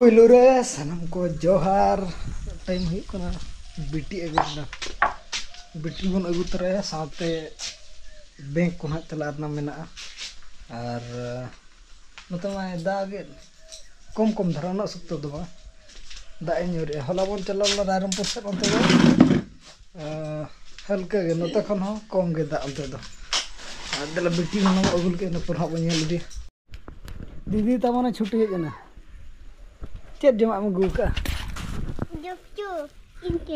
Puylu re sanam ko johar time hui kana biti agu na biti bon agu tara saate bank ko na chalar na mena ar notama da ge kom dharana sukto do ba da nyore hola bon chalal la Rairampuर se onte do halka ge nota khon ho kom ge da onte do adela biti mon agul ke na por ha bon yel di didi tamana छुट्टी है ना चेत जमा में गुका गुपचुप इनके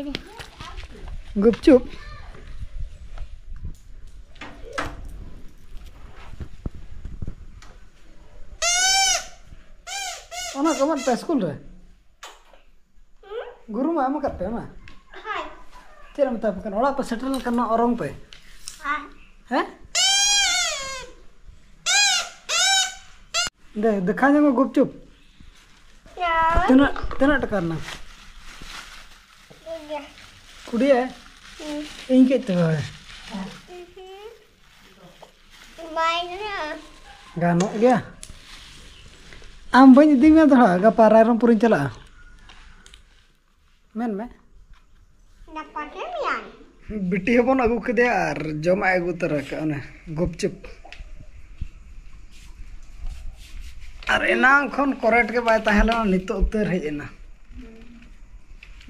गुपचुप ओना कमन पे school रे गुरु मा हम करते मा हाय तेरा मत अपन ओड़ा पे सेटल करना औरंग पे हां हैं दे दिखा जाओ गुपचुप तना टकारना कुड़ी है इनके तो है गानो गया आम बन दी में थोड़ा गपा रायरमपुर चला मेन में बिटी हबन अगु के और जमा अगु तरह का गुपचुप और एनांग खन करेक्ट के बाय ताहेला नितो उतर हेजना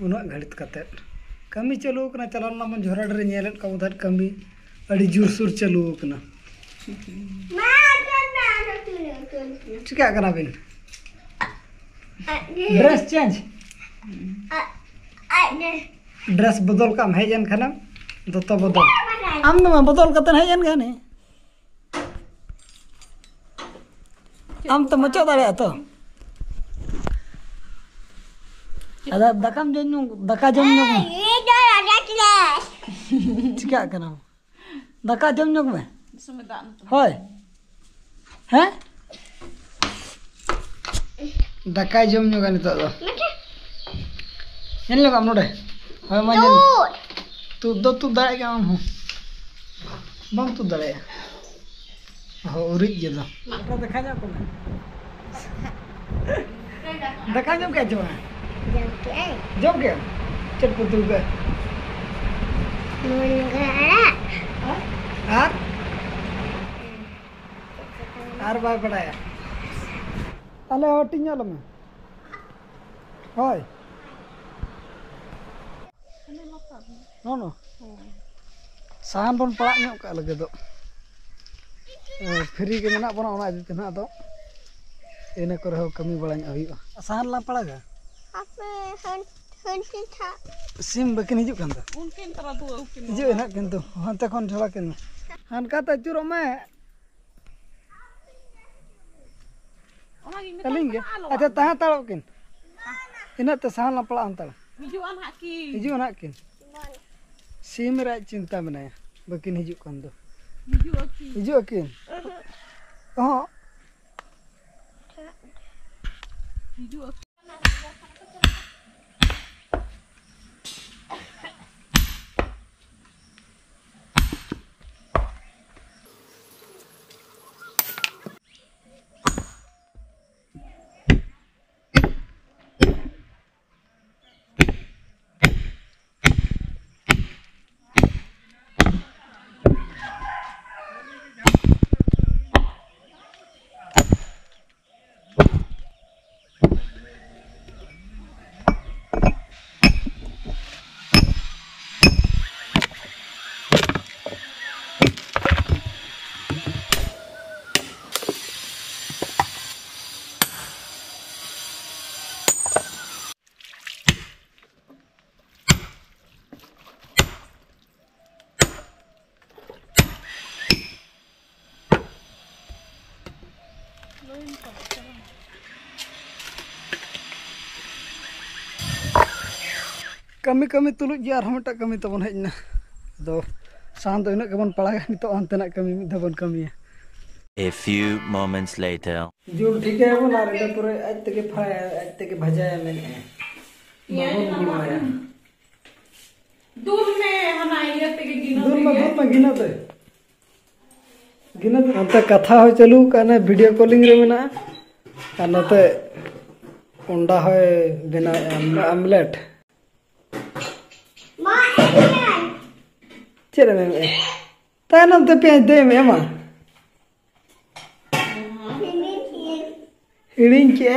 उना घड़ित कते कमी चालू कना चलना मन झोराड रे नेलेट का उधर कमी अड़ी जोर सुर चालू कना चिका कना बिन ड्रेस चेंज ड्रेस बदल काम हेजन खना दतो बदल आम न बदल कतन हेजन गाने आम तो मचा दाड़े तो अदा दकाम जन्नु दका जन्नु ये डर आजातले चिका कना दका जन्नु में होय हैं दका जन्नु गाने तो इन लोग हम नोडे होय माजन तू दाड़े के हम बम तू दाड़े हो उरिज जे दो एकरा देखा जा कोना देखा जम के जो जम के चट पुतु के आर बाय पड़ाया ताले हटिन्या लमे होय नो साहन बन पड़ा ᱧᱚᱜ का लगे दो फ्री के मेना बना ओना इदि तेना दो एने करे हो कमी बड़ाñ हुईगा साहन ला पड़ागा आपे हंटिन था सिम बकिन हिजु कान दा उनकिन तरा दो उनकिन हिजु ना किंतु हंते खन झोला किन हनका त चुरो में कलिंगे अच्छा तहा तालो किन इना त साहन ला पड़ा अंतल हिजु ना किन सिम रा चिंता बनाया बकिन हिजु कान दो हिजु किन हां हिजु कमी कमी तुलुज जी आरहम टा कमी तबन हेजना दो सान तो इना केबन पड़ागा नितो अंतना कमी मिद बन कमी A few moments later जो ठीक है वो ना रे पूरे आज तक फ्राई आज तक भजाया मैंने बहुत गुड़ाया दूध में हना ये तक गिनो दूध में गिनो तो अंत कथा हो चलू काना वीडियो कॉलिंग रे मेना नते अंडा है बिना आमलेट Ma Indian. चले में तानम तो प्याज दे में मा हिड़िंग के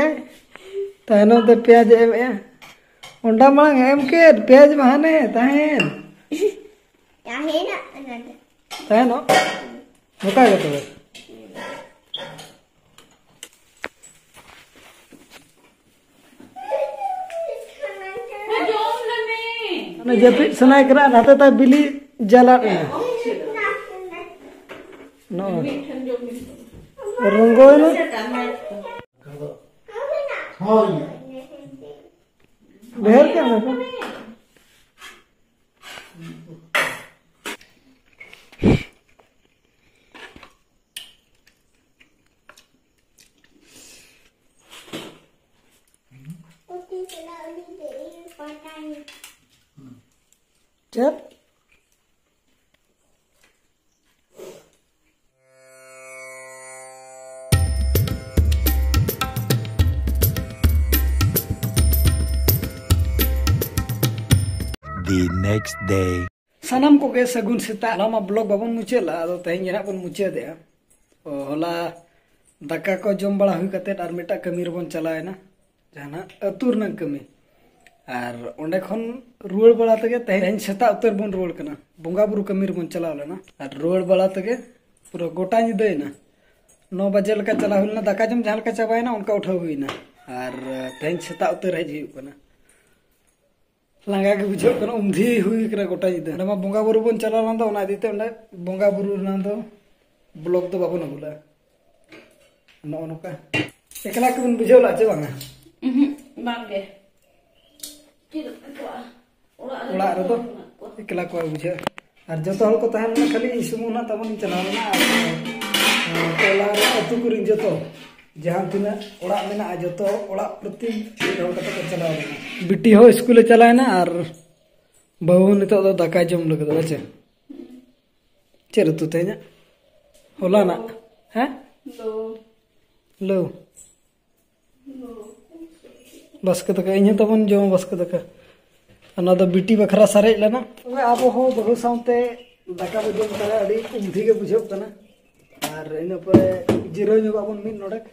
तानम तो प्याज एम अंडा मांग एम के प्याज महाने ताहेन Tahina another. ताहेनो मुका के तो जॉम लने ना जपि सनाय करा नाते ता बिली जला नो रंगो नो बेहर क्या ना Okay, so now we need to eat for time. चल The next day. सानाम को के सगुन सेता लामा ब्लॉग बाबन मुचेला आदो तेहन जना बन मुचे दे होला दाका को जम बड़ा हुई कते आर मेटा कमी रबन चलायना जाना अतुर न कमी आर ओंडे खन रुवड़ बड़ा तगे तेहन सेता उतर बन रुवड़ कना बोंगा बुरु कमी रबन चलाव लेना आर रुवड़ बड़ा तगे पूरा गोटा निदेना 9 बजे लका चला हुलना दाका जम जहां लका चाबायना उनका उठाव हुईना आर तेहन सेता उतर हज हुई कना लांगा के बुझो कना उमधी हुई कना गोटा जिदा नमा बोंगा बुरु बन चला लांदा ओना दिते ओंडे बोंगा बुरु नांदो ब्लॉग तो बाबन अगुला नो नोका एकला के बन बुझो ला चे बांगा बांगे ओड़ा रे तो एकला को बुझो आर जतो हल को तहन ना खाली इसमुना तबन चलावना ओला रे अतु कुरिन जतो जहां तिना ओड़ा मेना जतो ओड़ा प्रति हल कते को चलावना बिटी हो स्कूल चलायना आर बहु नितो दो दाका जम लग दो बचे चेर तू तेना होला ना हैं लो बस के तक इन तबन जो बस के तक अना दो बिटी बखरा सारे लेना अब हो बहु साउते दाका बजो तले अड़ी उमधी के बुझो तना आर इन पर जीरो जो बाबन मिन नोडक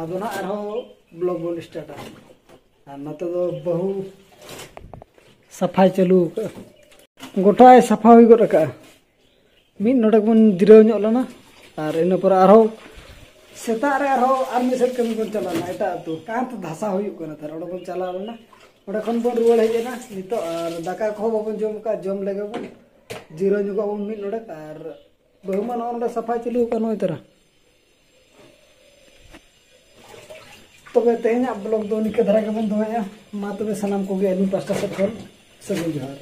आदो ना आर हो ब्लॉग बोल स्टार्ट आ नते दो बहु सफाई चलू गोटा सफा हुई गो रका मिन नोडक बन जीरो ᱧᱚᱜ लेना आर इन पर आर हो सेता रे आर हो आर मिसर कमी बन चलाना एटा तो कांत धासा हुई कना तर ओडे बन चला लेना ओडे खन बन रुवड़ हेजेना नितो आर दाका को बन जम का जम लेगे बन जीरो ᱧᱚᱜ बन मिन नोडक आर बहुमान ओंडे सफाई चलू कनो इतरा तबे तेहना ब्लॉग दो निके धरा के बन दोया मा तबे सनाम को गे अली पास्ता से खन सगुन जोहार।